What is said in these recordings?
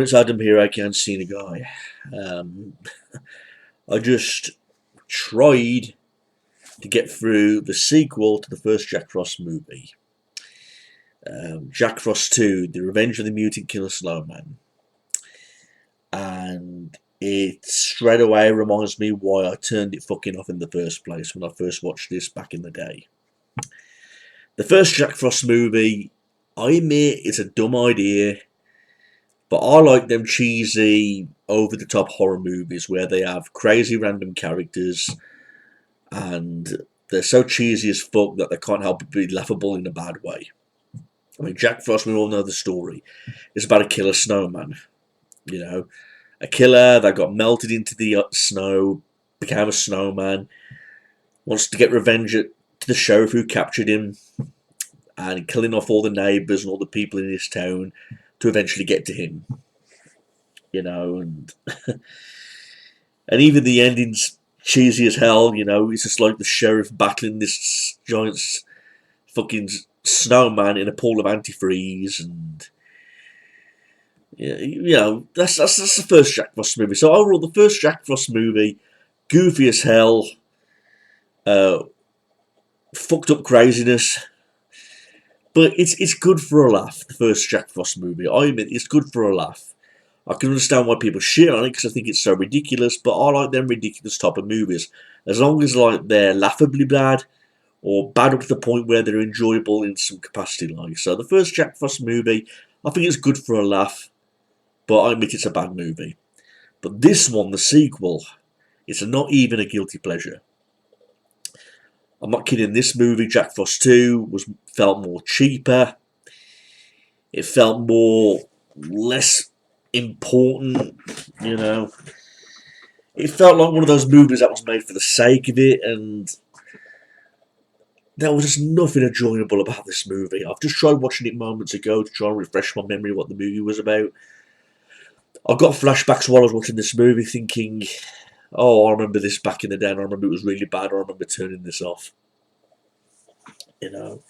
It's Adam here, I can't see the guy. Um, I just tried to get through the sequel to the first Jack Frost movie. Jack Frost 2, The Revenge of the Mutant Killer Snowman. And it straight away reminds me why I turned it fucking off in the first place when I first watched this back in the day. The first Jack Frost movie, I admit it's a dumb idea, but I like them cheesy, over-the-top horror movies where they have crazy random characters and they're so cheesy as fuck that they can't help but be laughable in a bad way. I mean, Jack Frost, we all know the story. It's about a killer snowman. You know, a killer that got melted into the snow, became a snowman, wants to get revenge to the sheriff who captured him, and killing off all the neighbours and all the people in his town to eventually get to him. You know, and and even the ending's cheesy as hell. You know, it's just like the sheriff battling this giant fucking snowman in a pool of antifreeze, and yeah, you know, that's the first Jack Frost movie. So overall, the first Jack Frost movie, goofy as hell, uh, fucked up craziness, but it's good for a laugh. The first Jack Frost movie, I admit, it's good for a laugh. I can understand why people shit on it because I think it's so ridiculous, but I like them ridiculous type of movies. As long as like they're laughably bad or bad up to the point where they're enjoyable in some capacity. Like so, the first Jack Frost movie, I think it's good for a laugh, but I admit it's a bad movie. But this one, the sequel, it's not even a guilty pleasure. I'm not kidding. This movie, Jack Frost 2, felt more cheaper. It felt less important, you know. It felt like one of those movies that was made for the sake of it, and there was just nothing enjoyable about this movie. I've just tried watching it moments ago to try and refresh my memory of what the movie was about. I got flashbacks while I was watching this movie thinking, oh, I remember this back in the day, and I remember it was really bad, I remember turning this off. You know,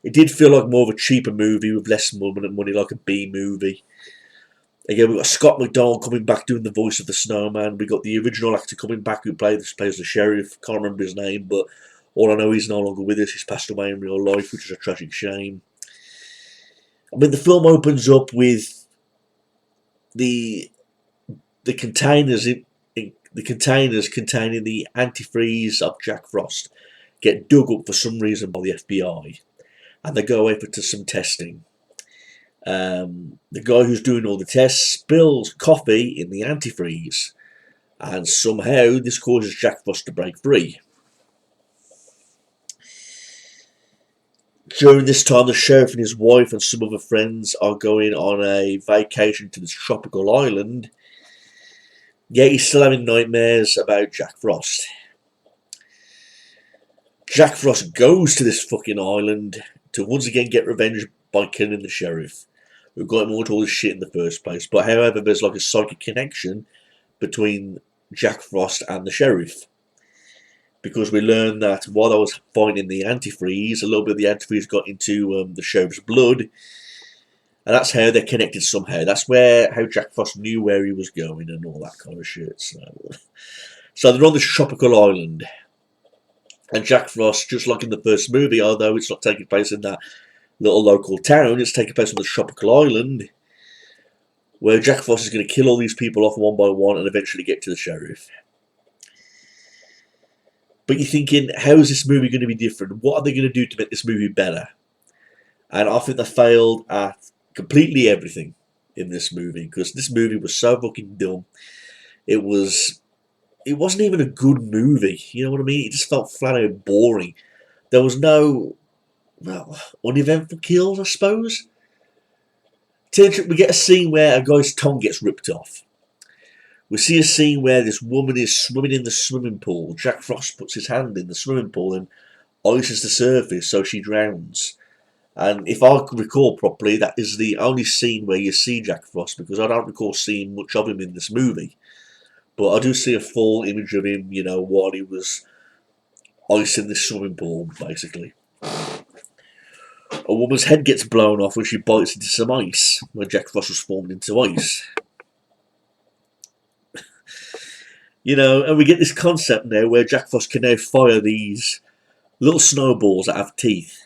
it did feel like more of a cheaper movie with less money, like a B movie. Again, we've got Scott McDonald coming back doing the voice of the Snowman. We got the original actor coming back who plays the sheriff. Can't remember his name, but all I know he's no longer with us. He's passed away in real life, which is a tragic shame. I mean, the film opens up with the containers the containers containing the antifreeze of Jack Frost get dug up for some reason by the FBI, and they go away for some testing. The guy who's doing all the tests spills coffee in the antifreeze, and somehow this causes Jack Frost to break free. During this time, the sheriff and his wife and some other friends are going on a vacation to this tropical island, yet he's still having nightmares about Jack Frost. Jack Frost goes to this fucking island to once again get revenge by killing the sheriff, who got him all this shit in the first place. But however, there's like a psychic connection between Jack Frost and the sheriff, because we learn that while I was fighting the antifreeze, a little bit of the antifreeze got into the sheriff's blood, and that's how they're connected somehow. That's how Jack Frost knew where he was going and all that kind of shit. So they're on this tropical island, and Jack Frost, just like in the first movie, although it's not taking place in that little local town, it's taking place on the tropical island, where Jack Frost is going to kill all these people off one by one and eventually get to the sheriff. But you're thinking, how is this movie going to be different? What are they going to do to make this movie better? And I think they failed at completely everything in this movie, because this movie was so fucking dumb. It wasn't even a good movie. You know what I mean? It just felt flat out boring. There was no, uneventful kills, I suppose. We get a scene where a guy's tongue gets ripped off. We see a scene where this woman is swimming in the swimming pool. Jack Frost puts his hand in the swimming pool and ices the surface so she drowns. And if I recall properly, that is the only scene where you see Jack Frost, because I don't recall seeing much of him in this movie. But I do see a full image of him, you know, while he was icing the swimming pool, basically. a woman's head gets blown off when she bites into some ice, when Jack Frost was formed into ice. You know, and we get this concept now where Jack Frost can now fire these little snowballs that have teeth.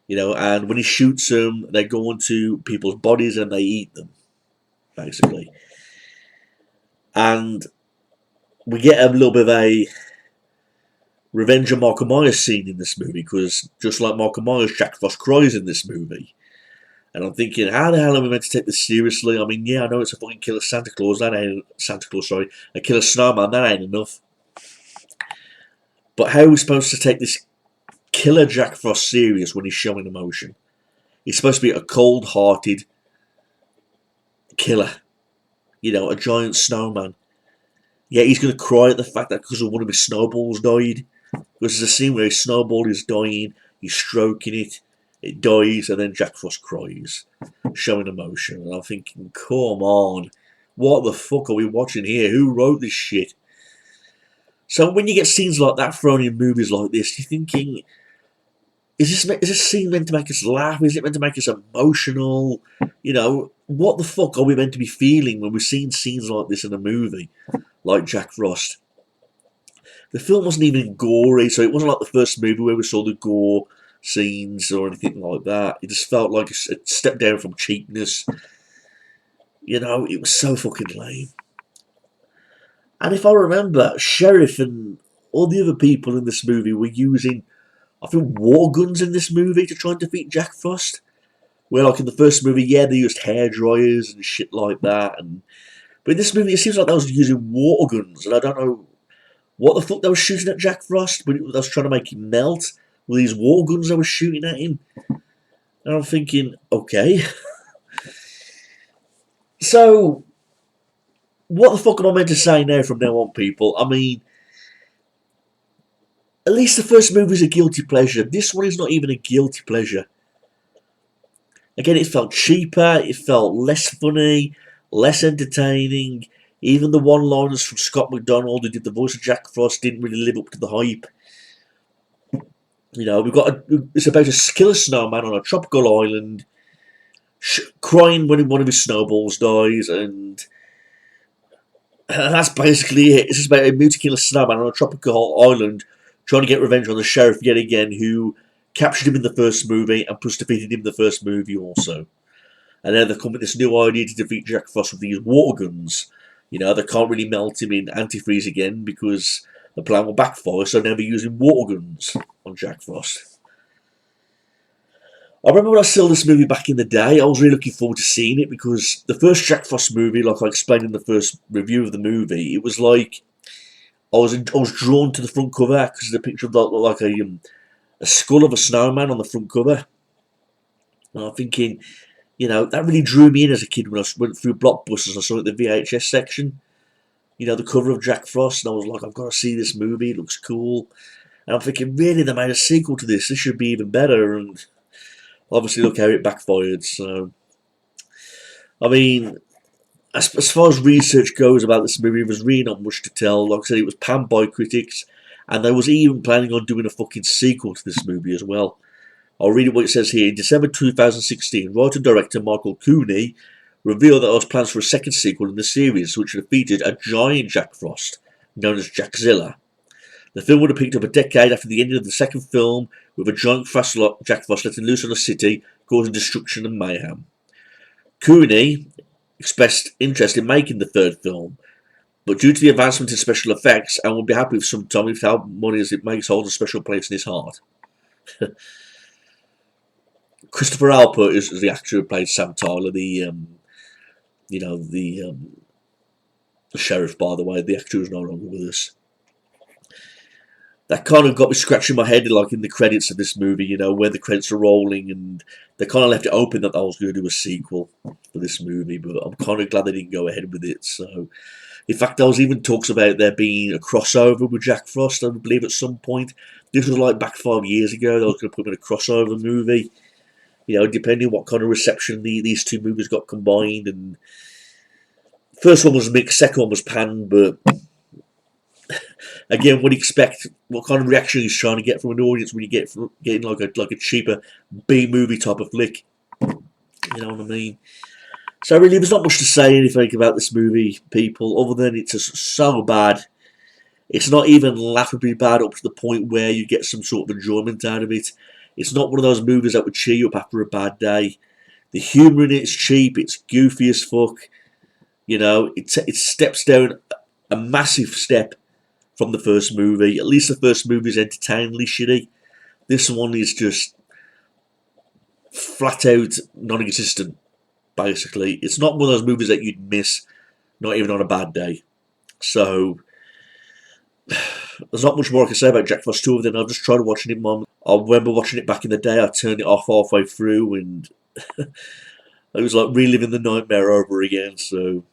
You know, and when he shoots them, they go into people's bodies and they eat them, basically. And we get a little bit of a Revenge of Michael Myers scene in this movie, because just like Michael Myers, Jack Frost cries in this movie. And I'm thinking, how the hell are we meant to take this seriously? I mean, yeah, I know it's a fucking killer Santa Claus, that ain't Santa Claus, sorry, a killer Snowman, that ain't enough. But how are we supposed to take this killer Jack Frost serious when he's showing emotion? He's supposed to be a cold-hearted killer, you know, a giant snowman. Yeah, he's going to cry at the fact that because of one of his snowballs died. Because there's a scene where his snowball is dying, he's stroking it, it dies, and then Jack Frost cries, showing emotion. And I'm thinking, come on, what the fuck are we watching here? Who wrote this shit? So when you get scenes like that thrown in movies like this, you're thinking, is this scene meant to make us laugh? Is it meant to make us emotional? You know, what the fuck are we meant to be feeling when we're seeing scenes like this in a movie, like Jack Frost? The film wasn't even gory, so it wasn't like the first movie where we saw the gore scenes or anything like that. It just felt like a step down from cheapness. You know, it was so fucking lame. And if I remember, Sheriff and all the other people in this movie were using, I think, water guns in this movie to try and defeat Jack Frost. Where, like in the first movie, yeah, they used hair dryers and shit like that. But in this movie, it seems like they was using water guns, and I don't know what the fuck they were shooting at Jack Frost, but they was trying to make him melt with these water guns they were shooting at him. And I'm thinking, okay. So, what the fuck am I meant to say now from now on, people? I mean, at least the first movie was a guilty pleasure. This one is not even a guilty pleasure. Again, it felt cheaper, it felt less funny, less entertaining. Even the one-liners from Scott McDonald, who did the voice of Jack Frost, didn't really live up to the hype. You know, it's about a killer snowman on a tropical island, crying when one of his snowballs dies, and that's basically it. It's just about a mutant killer snowman on a tropical island trying to get revenge on the sheriff yet again, who captured him in the first movie and plus defeated him in the first movie also. And now they've come with this new idea to defeat Jack Frost with these water guns. You know, they can't really melt him in antifreeze again because the plan will backfire, so now they're using water guns on Jack Frost. I remember when I saw this movie back in the day, I was really looking forward to seeing it because the first Jack Frost movie, like I explained in the first review of the movie, it was like I was drawn to the front cover because the picture of like a skull of a snowman on the front cover. And I'm thinking, you know, that really drew me in as a kid when I went through Blockbusters and I saw it in the VHS section. You know, the cover of Jack Frost, and I was like, I've got to see this movie, it looks cool. And I'm thinking, really, they made a sequel to this should be even better, and obviously look how it backfired, so... I mean, as far as research goes about this movie, there was really not much to tell. Like I said, it was panned by critics, and they was even planning on doing a fucking sequel to this movie as well. I'll read what it says here. In December 2016, writer and director Michael Cooney revealed that there was plans for a second sequel in the series, which would have featured a giant Jack Frost, known as Jackzilla. The film would have picked up a decade after the ending of the second film, with a giant Jack Frost letting loose on a city, causing destruction and mayhem. Cooney expressed interest in making the third film, but due to the advancement in special effects, and would be happy with some time if how money as it makes holds a special place in his heart. Christopher Alpert is the actor who played Sam Tyler, the sheriff, by the way. The actor is no longer with us. That kind of got me scratching my head, like in the credits of this movie, you know, where the credits are rolling, and they kind of left it open that I was going to do a sequel for this movie, but I'm kind of glad they didn't go ahead with it. So, in fact, there was even talks about there being a crossover with Jack Frost, I believe, at some point. This was like back 5 years ago. They was going to put him in a crossover movie. You know, depending on what kind of reception these two movies got combined. And first one was mixed, second one was panned, but Again, would expect what kind of reaction he's trying to get from an audience when you getting like a cheaper B movie type of flick. You know what I mean? So really, there's not much to say anything about this movie, people, other than it's just so bad. It's not even laughably bad up to the point where you get some sort of enjoyment out of it. It's not one of those movies that would cheer you up after a bad day. The humour in it's cheap. It's goofy as fuck. You know, it steps down a massive step from the first movie. At least the first movie is entertainingly shitty. This one is just flat out non-existent. Basically, it's not one of those movies that you'd miss, not even on a bad day. So there's not much more I can say about Jack Frost 2 other than I've just tried watching it, Mum. I remember watching it back in the day. I turned it off halfway through, and it was like reliving the nightmare over again. So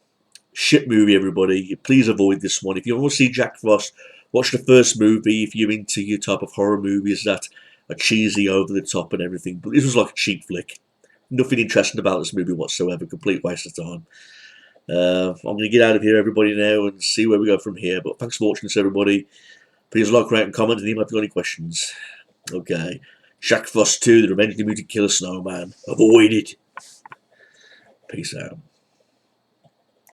shit movie, everybody. Please avoid this one. If you want to see Jack Frost, watch the first movie. If you're into your type of horror movies that are cheesy, over the top, and everything, but this was like a cheap flick. Nothing interesting about this movie whatsoever. Complete waste of time. I'm going to get out of here, everybody, now and see where we go from here. But thanks for watching this, everybody. Please like, rate, and comment, and email if you've got any questions. Okay. Jack Frost 2, The Revenge of the Mutant Killer Snowman. Avoid it. Peace out.